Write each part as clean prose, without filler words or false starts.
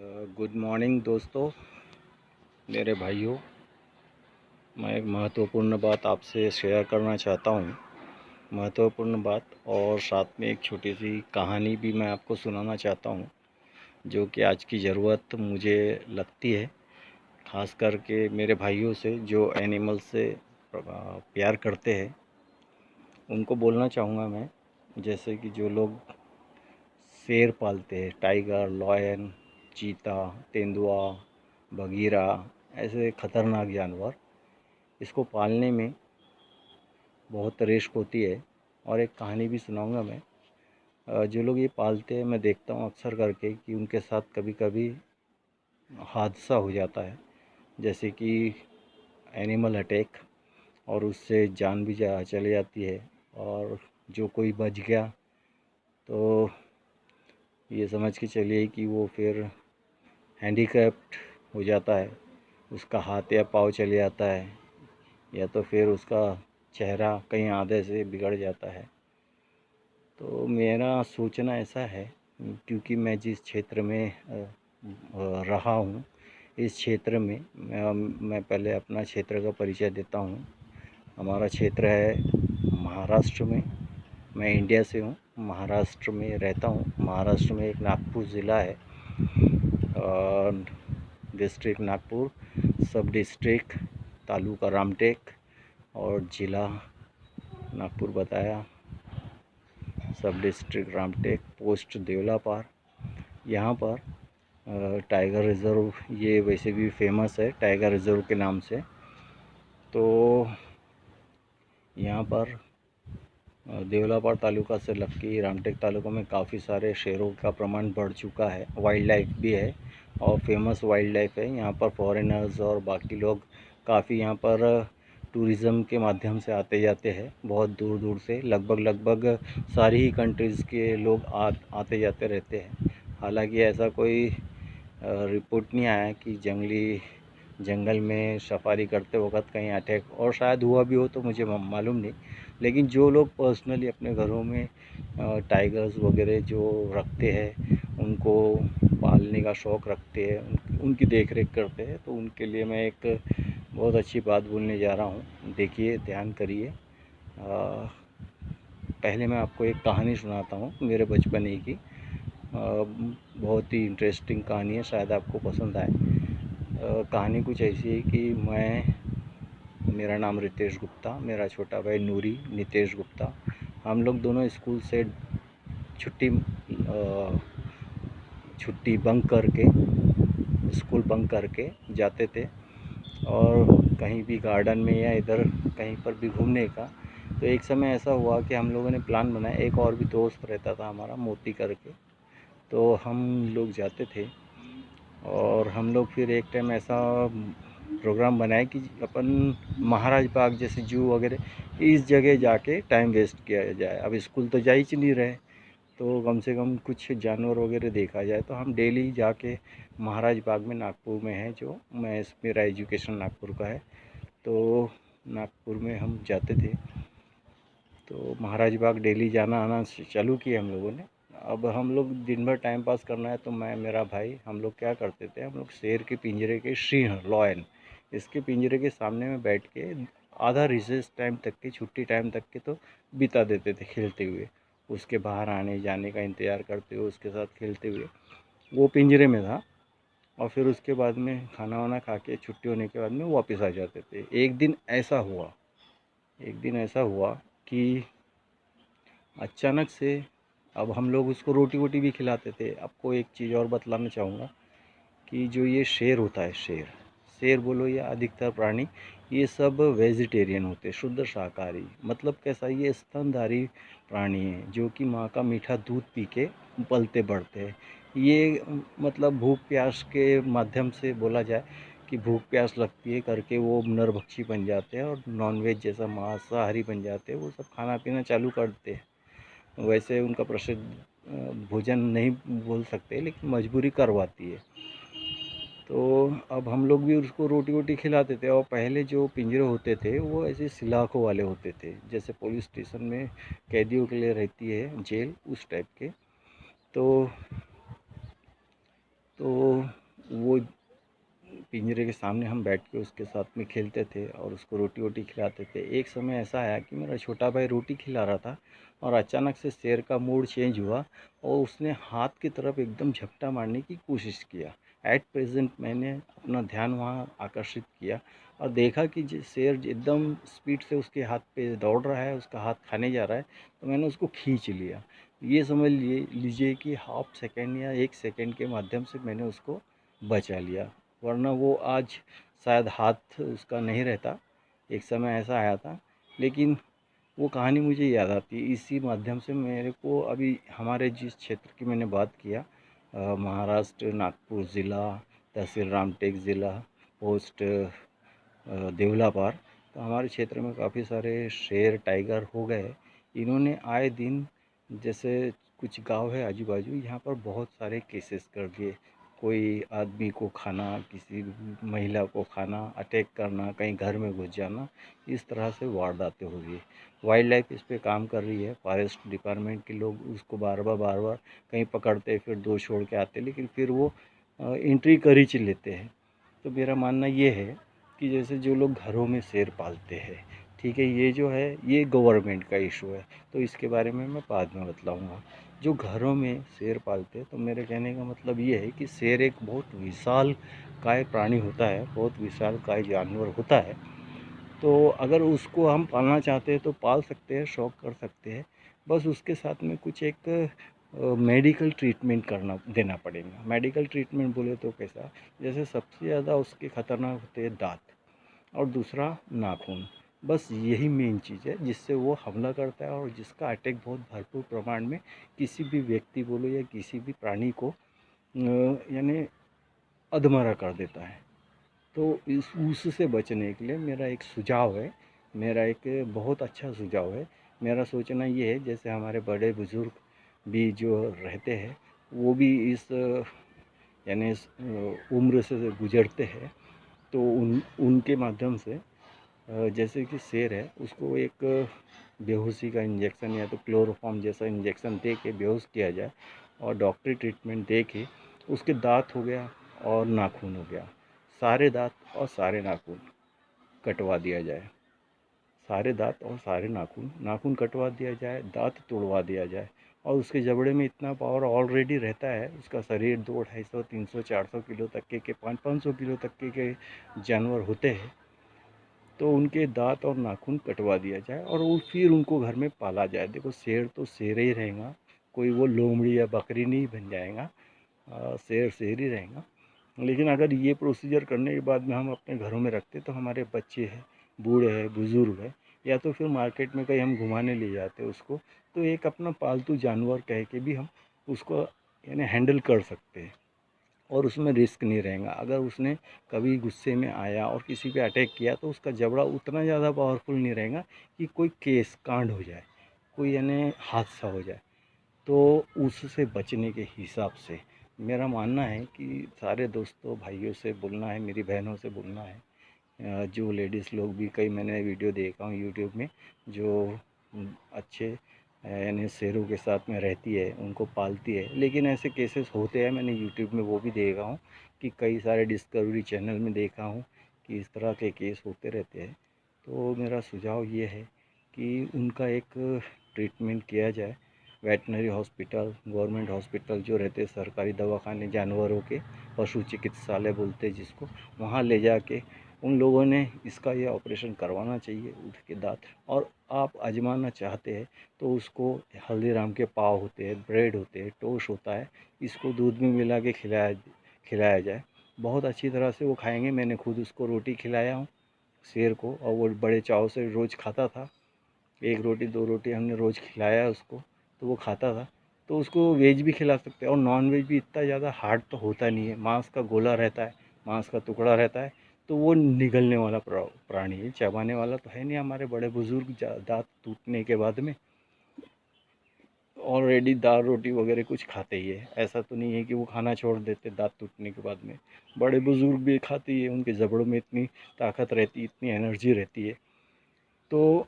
Good morning दोस्तों, मेरे भाइयों। मैं एक महत्वपूर्ण बात आपसे शेयर करना चाहता हूँ। महत्वपूर्ण बात और साथ में एक छोटी सी कहानी भी मैं आपको सुनाना चाहता हूँ, जो कि आज की ज़रूरत मुझे लगती है, ख़ास करके मेरे भाइयों से जो एनिमल से प्यार करते हैं। उनको बोलना चाहूँगा मैं, जैसे कि जो लोग शेर पालते हैं, टाइगर, लॉयन, चीता, तेंदुआ, बगीरा, ऐसे ख़तरनाक जानवर, इसको पालने में बहुत रिस्क होती है। और एक कहानी भी सुनाऊंगा मैं। जो लोग ये पालते हैं, मैं देखता हूँ अक्सर करके कि उनके साथ कभी कभी हादसा हो जाता है, जैसे कि एनिमल अटैक, और उससे जान भी चली जाती है। और जो कोई बच गया तो ये समझ के चलिए कि वो फिर हैंडीकैप्ड हो जाता है, उसका हाथ या पाँव चले जाता है, या तो फिर उसका चेहरा कहीं आधे से बिगड़ जाता है। तो मेरा सोचना ऐसा है, क्योंकि मैं जिस क्षेत्र में रहा हूँ, इस क्षेत्र में मैं पहले अपना क्षेत्र का परिचय देता हूँ। हमारा क्षेत्र है महाराष्ट्र में। मैं इंडिया से हूँ, महाराष्ट्र में रहता हूँ। महाराष्ट्र में एक नागपुर ज़िला है, और डिस्ट्रिक्ट नागपुर, सब डिस्ट्रिक्ट तालुका रामटेक, और ज़िला नागपुर बताया, सब डिस्ट्रिक्ट रामटेक, पोस्ट देवलापार। यहाँ पर टाइगर रिज़र्व, ये वैसे भी फेमस है टाइगर रिज़र्व के नाम से। तो यहाँ पर देवलापार तालुका से लग के रामटेक तालुका में काफ़ी सारे शेरों का प्रमाण बढ़ चुका है। वाइल्ड लाइफ भी है, और फेमस वाइल्ड लाइफ है। यहाँ पर फॉरेनर्स और बाकी लोग काफ़ी यहाँ पर टूरिज़्म के माध्यम से आते जाते हैं, बहुत दूर दूर से। लगभग सारी ही कंट्रीज़ के लोग आते जाते रहते हैं। हालांकि ऐसा कोई रिपोर्ट नहीं आया कि जंगल में सफारी करते वक्त कहीं अटैक, और शायद हुआ भी हो तो मुझे मालूम नहीं। लेकिन जो लोग पर्सनली अपने घरों में टाइगर्स वगैरह जो रखते हैं, उनको पालने का शौक़ रखते हैं, उनकी देख रेख करते हैं, तो उनके लिए मैं एक बहुत अच्छी बात बोलने जा रहा हूँ। देखिए, ध्यान करिए। पहले मैं आपको एक कहानी सुनाता हूँ मेरे बचपन की। बहुत ही इंटरेस्टिंग कहानी है, शायद आपको पसंद आए। कहानी कुछ ऐसी है कि मेरा नाम रितेश गुप्ता, मेरा छोटा भाई नूरी नितेश गुप्ता, हम लोग दोनों स्कूल से छुट्टी बंक करके, स्कूल बंक करके जाते थे, और कहीं भी गार्डन में या इधर कहीं पर भी घूमने का। तो एक समय ऐसा हुआ कि हम लोगों ने प्लान बनाया, एक और भी दोस्त रहता था हमारा, मोती करके। तो हम लोग जाते थे, और हम लोग फिर एक टाइम ऐसा प्रोग्राम बनाया कि अपन महाराज बाग जैसे जू वगैरह इस जगह जाके टाइम वेस्ट किया जाए। अब स्कूल तो जा ही नहीं रहे, तो कम से कम कुछ जानवर वगैरह देखा जाए। तो हम डेली जाके महाराज बाग में, नागपुर में है जो, मेरा एजुकेशन नागपुर का है, तो नागपुर में हम जाते थे। तो महाराज बाग डेली जाना आना चालू किया हम लोगों ने। अब हम लोग दिन भर टाइम पास करना है, तो मैं, मेरा भाई, हम लोग क्या करते थे, हम लोग शेर के पिंजरे के, सिंह, लॉयन, इसके पिंजरे के सामने में बैठ के आधा रिसेस टाइम तक के, छुट्टी टाइम तक के तो बिता देते थे खेलते हुए। उसके बाहर आने जाने का इंतज़ार करते हुए, उसके साथ खेलते हुए। वो पिंजरे में था, और फिर उसके बाद में खाना वाना खा के छुट्टी होने के बाद में वापस आ जाते थे। एक दिन ऐसा हुआ कि अचानक से, अब हम लोग उसको रोटी वोटी भी खिलाते थे। आपको एक चीज़ और बतलाना चाहूँगा कि जो ये शेर होता है, शेर बोलो या अधिकतर प्राणी, ये सब वेजिटेरियन होते हैं, शुद्ध शाकाहारी। मतलब कैसा, ये स्तनधारी प्राणी है, जो कि माँ का मीठा दूध पी के पलते बढ़ते हैं। ये मतलब भूख प्यास के माध्यम से बोला जाए कि भूख प्यास लगती है करके वो नरभक्षी बन जाते हैं, और नॉनवेज जैसा मांसाहारी बन जाते हैं। वो सब खाना पीना चालू करते हैं। वैसे उनका प्रसिद्ध भोजन नहीं बोल सकते, लेकिन मजबूरी करवाती है। तो अब हम लोग भी उसको रोटी वोटी खिलाते थे। और पहले जो पिंजरे होते थे वो ऐसे सलाखों वाले होते थे, जैसे पुलिस स्टेशन में कैदियों के लिए रहती है जेल, उस टाइप के। तो पिंजरे के सामने हम बैठ के उसके साथ में खेलते थे और उसको रोटी वोटी खिलाते थे। एक समय ऐसा आया कि मेरा छोटा भाई रोटी खिला रहा था और अचानक से शेर का मूड चेंज हुआ और उसने हाथ की तरफ एकदम झपटा मारने की कोशिश किया। एट प्रेजेंट मैंने अपना ध्यान वहाँ आकर्षित किया और देखा कि शेर एकदम स्पीड से उसके हाथ पे दौड़ रहा है, उसका हाथ खाने जा रहा है। तो मैंने उसको खींच लिया। ये समझ लीजिए कि हाफ सेकेंड या 1 सेकेंड के माध्यम से मैंने उसको बचा लिया, वरना वो आज शायद हाथ उसका नहीं रहता। एक समय ऐसा आया था, लेकिन वो कहानी मुझे याद आती है। इसी माध्यम से मेरे को अभी हमारे जिस क्षेत्र की मैंने बात किया, महाराष्ट्र नागपुर ज़िला, तहसील रामटेक ज़िला, पोस्ट देवलापार, तो हमारे क्षेत्र में काफ़ी सारे शेर टाइगर हो गए। इन्होंने आए दिन, जैसे कुछ गांव है आजू बाजू, यहाँ पर बहुत सारे केसेस कर दिए। कोई आदमी को खाना, किसी महिला को खाना, अटैक करना, कहीं घर में घुस जाना, इस तरह से वारदातें हो रही है। वाइल्ड लाइफ इस पे काम कर रही है। फॉरेस्ट डिपार्टमेंट के लोग उसको बार बार कहीं पकड़ते, फिर 2 छोड़ के आते, लेकिन फिर वो एंट्री कर ही लेते हैं। तो मेरा मानना ये है कि जैसे जो लोग घरों में शेर पालते हैं, ठीक है, ये जो है ये गवर्नमेंट का इशू है, तो इसके बारे में मैं बाद में बतलाऊँगा। जो घरों में शेर पालते हैं, तो मेरे कहने का मतलब ये है कि शेर एक बहुत विशाल काय प्राणी होता है, बहुत विशाल काय जानवर होता है। तो अगर उसको हम पालना चाहते हैं तो पाल सकते हैं, शौक कर सकते हैं। बस उसके साथ में कुछ एक मेडिकल ट्रीटमेंट करना देना पड़ेगा। मेडिकल ट्रीटमेंट बोले तो कैसा, जैसे सबसे ज़्यादा उसके ख़तरनाक होते हैं दाँत और दूसरा नाखून। बस यही मेन चीज़ है जिससे वो हमला करता है और जिसका अटैक बहुत भरपूर प्रमाण में किसी भी व्यक्ति बोलो या किसी भी प्राणी को यानी अधमरा कर देता है। तो इस उससे बचने के लिए मेरा एक सुझाव है, मेरा एक बहुत अच्छा सुझाव है। मेरा सोचना ये है, जैसे हमारे बड़े बुज़ुर्ग भी जो रहते हैं, वो भी इस यानी इस उम्र से गुज़रते हैं, तो उनके माध्यम से जैसे कि शेर है, उसको एक बेहोशी का इंजेक्शन या तो क्लोरोफॉर्म जैसा इंजेक्शन दे के बेहोश किया जाए और डॉक्टरी ट्रीटमेंट दे के उसके दाँत हो गया और नाखून हो गया, सारे दाँत और सारे नाखून कटवा दिया जाए। सारे दाँत और सारे नाखून कटवा दिया जाए, दाँत तोड़वा दिया जाए और उसके जबड़े में इतना पावर ऑलरेडी रहता है, उसका शरीर 2 250 300 400 किलो तक के 500 किलो तक के जानवर होते हैं। तो उनके दाँत और नाखून कटवा दिया जाए और वो फिर उनको घर में पाला जाए। देखो, शेर तो शेर ही रहेगा, कोई वो लोमड़ी या बकरी नहीं बन जाएगा। शेर शेर ही रहेगा। लेकिन अगर ये प्रोसीजर करने के बाद में हम अपने घरों में रखते, तो हमारे बच्चे हैं, बूढ़े हैं, बुज़ुर्ग हैं, या तो फिर मार्केट में कहीं हम घुमाने ले जाते उसको, तो एक अपना पालतू जानवर कह के भी हम उसको यानी हैंडल कर सकते हैं और उसमें रिस्क नहीं रहेगा। अगर उसने कभी गुस्से में आया और किसी पे अटैक किया, तो उसका जबड़ा उतना ज़्यादा पावरफुल नहीं रहेगा कि कोई केस कांड हो जाए, कोई यानी हादसा हो जाए। तो उससे बचने के हिसाब से मेरा मानना है कि सारे दोस्तों भाइयों से बोलना है, मेरी बहनों से बोलना है, जो लेडीज़ लोग भी, कई मैंने वीडियो देखा हूँ यूट्यूब में, जो अच्छे यानी शेरों के साथ में रहती है, उनको पालती है, लेकिन ऐसे केसेस होते हैं, मैंने यूट्यूब में वो भी देखा हूँ कि कई सारे डिस्कवरी चैनल में देखा हूँ कि इस तरह के केस होते रहते हैं। तो मेरा सुझाव ये है कि उनका एक ट्रीटमेंट किया जाए। वेटनरी हॉस्पिटल, गवर्नमेंट हॉस्पिटल जो रहते हैं, सरकारी दवाखाने जानवरों के, पशु चिकित्सालय बोलते हैं जिसको, वहाँ ले जाके उन लोगों ने इसका ये ऑपरेशन करवाना चाहिए उसके दांत। और आप आजमाना चाहते हैं तो उसको हल्दीराम के पाव होते हैं, ब्रेड होते हैं, टोस्ट होता है, इसको दूध में मिला के खिलाया जाए। बहुत अच्छी तरह से वो खाएंगे। मैंने खुद उसको रोटी खिलाया हूँ शेर को, और वो बड़े चाव से रोज़ खाता था। 1 रोटी 2 रोटी हमने रोज़ खिलाया उसको, तो वो खाता था। तो उसको वेज भी खिला सकते हैं और नॉन वेज भी इतना ज़्यादा हार्ड तो होता नहीं है, मांस का गोला रहता है, मांस का टुकड़ा रहता है, तो वो निगलने वाला प्राणी है, चबाने वाला तो है नहीं। हमारे बड़े बुज़ुर्ग दाँत टूटने के बाद में ऑलरेडी दाल रोटी वगैरह कुछ खाते ही है, ऐसा तो नहीं है कि वो खाना छोड़ देते दाँत टूटने के बाद में। बड़े बुज़ुर्ग भी खाते ही है, उनके जबड़ों में इतनी ताकत रहती है, इतनी एनर्जी रहती है। तो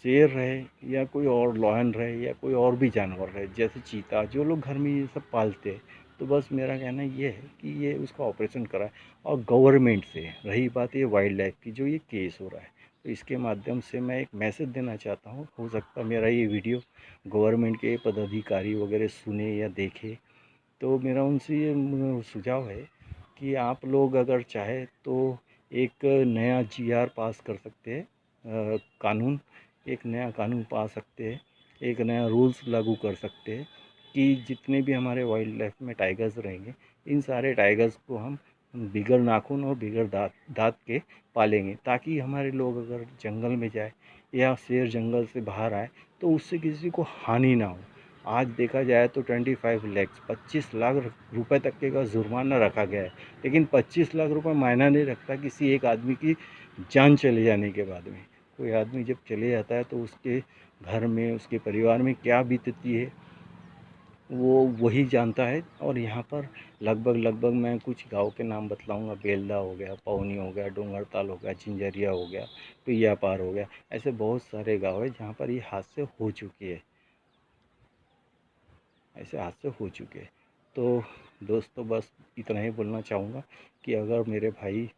शेर रहे या कोई और लायन रहे या कोई और भी जानवर रहे, जैसे चीता, जो लोग घर में ये सब पालते हैं, तो बस मेरा कहना ये है कि ये उसका ऑपरेशन कराए। और गवर्नमेंट से रही बात ये वाइल्ड लाइफ की, जो ये केस हो रहा है, तो इसके माध्यम से मैं एक मैसेज देना चाहता हूँ। हो सकता है मेरा ये वीडियो गवर्नमेंट के पदाधिकारी वगैरह सुने या देखे, तो मेरा उनसे ये सुझाव है कि आप लोग अगर चाहे तो एक नया जीआर पास कर सकते हैं, कानून, एक नया कानून पा सकते हैं, एक नया रूल्स लागू कर सकते हैं कि जितने भी हमारे वाइल्ड लाइफ में टाइगर्स रहेंगे, इन सारे टाइगर्स को हम बिगर नाखून और बिगर दांत दांत के पालेंगे, ताकि हमारे लोग अगर जंगल में जाए या शेर जंगल से बाहर आए तो उससे किसी को हानि ना हो। आज देखा जाए तो 25 लाख 25 लाख रुपए तक के का जुर्माना रखा गया है, लेकिन 25 लाख रुपए मायना नहीं रखता किसी एक आदमी की जान चले जाने के बाद में। कोई आदमी जब चले जाता है तो उसके घर में, उसके परिवार में क्या बीतती है वो वही जानता है। और यहाँ पर लगभग मैं कुछ गांव के नाम बतलाऊंगा। बेलदा हो गया, पौनी हो गया, डोंगरताल हो गया, चिंजरिया हो गया, पिया पार हो गया, ऐसे बहुत सारे गांव है जहाँ पर ये हादसे हो चुके हैं, ऐसे हादसे हो चुके हैं। तो दोस्तों बस इतना ही बोलना चाहूँगा कि अगर मेरे भाई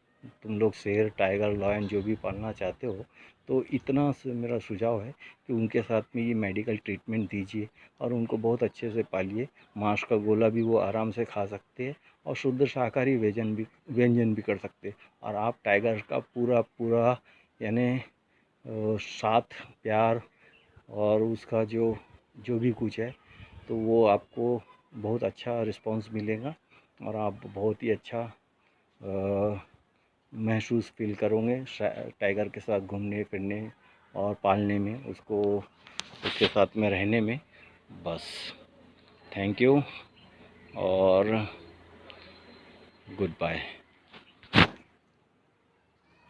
तुम लोग शेर, टाइगर, लायन जो भी पालना चाहते हो, तो इतना से मेरा सुझाव है कि उनके साथ में ये मेडिकल ट्रीटमेंट दीजिए और उनको बहुत अच्छे से पालिए। मांस का गोला भी वो आराम से खा सकते हैं और शुद्ध शाकाहारी व्यंजन भी कर सकते हैं। और आप टाइगर का पूरा पूरा यानी साथ, प्यार और उसका जो जो भी कुछ है, तो वो आपको बहुत अच्छा रिस्पांस मिलेगा और आप बहुत ही अच्छा महसूस फील करोगे टाइगर के साथ घूमने फिरने और पालने में, उसको उसके साथ में रहने में। बस, थैंक यू और गुड बाय।